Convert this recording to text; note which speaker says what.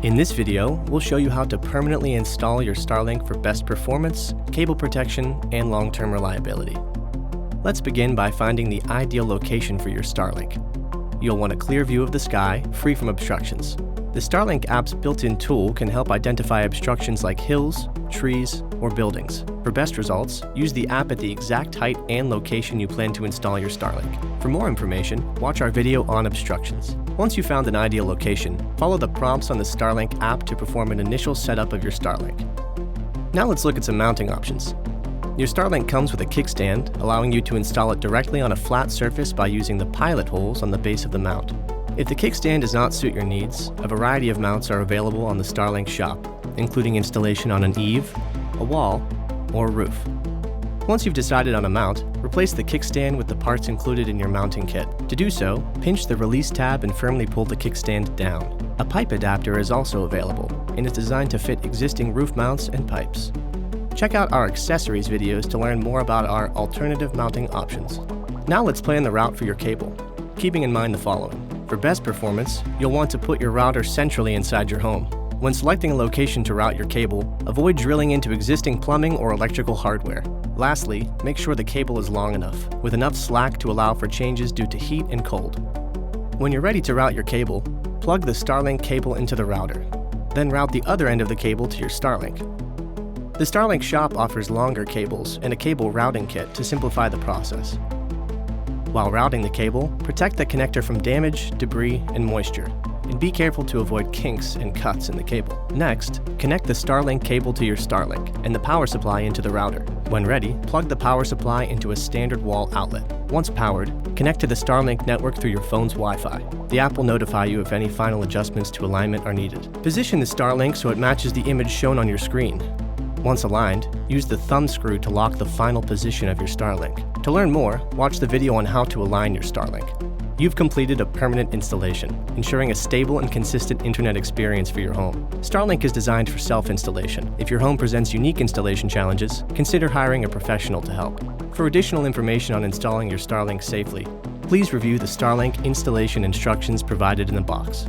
Speaker 1: In this video, we'll show you how to permanently install your Starlink for best performance, cable protection, and long-term reliability. Let's begin by finding the ideal location for your Starlink. You'll want a clear view of the sky, free from obstructions. The Starlink app's built-in tool can help identify obstructions like hills, trees, or buildings. For best results, use the app at the exact height and location you plan to install your Starlink. For more information, watch our video on obstructions. Once you've found an ideal location, follow the prompts on the Starlink app to perform an initial setup of your Starlink. Now let's look at some mounting options. Your Starlink comes with a kickstand, allowing you to install it directly on a flat surface by using the pilot holes on the base of the mount. If the kickstand does not suit your needs, a variety of mounts are available on the Starlink shop, including installation on an eave, a wall, or a roof. Once you've decided on a mount, replace the kickstand with the parts included in your mounting kit. To do so, pinch the release tab and firmly pull the kickstand down. A pipe adapter is also available and is designed to fit existing roof mounts and pipes. Check out our accessories videos to learn more about our alternative mounting options. Now let's plan the route for your cable, keeping in mind the following. For best performance, you'll want to put your router centrally inside your home. When selecting a location to route your cable, avoid drilling into existing plumbing or electrical hardware. Lastly, make sure the cable is long enough, with enough slack to allow for changes due to heat and cold. When you're ready to route your cable, plug the Starlink cable into the router. Then route the other end of the cable to your Starlink. The Starlink shop offers longer cables and a cable routing kit to simplify the process. While routing the cable, protect the connector from damage, debris, and moisture, and be careful to avoid kinks and cuts in the cable. Next, connect the Starlink cable to your Starlink and the power supply into the router. When ready, plug the power supply into a standard wall outlet. Once powered, connect to the Starlink network through your phone's Wi-Fi. The app will notify you if any final adjustments to alignment are needed. Position the Starlink so it matches the image shown on your screen. Once aligned, use the thumb screw to lock the final position of your Starlink. To learn more, watch the video on how to align your Starlink. You've completed a permanent installation, ensuring a stable and consistent internet experience for your home. Starlink is designed for self-installation. If your home presents unique installation challenges, consider hiring a professional to help. For additional information on installing your Starlink safely, please review the Starlink installation instructions provided in the box.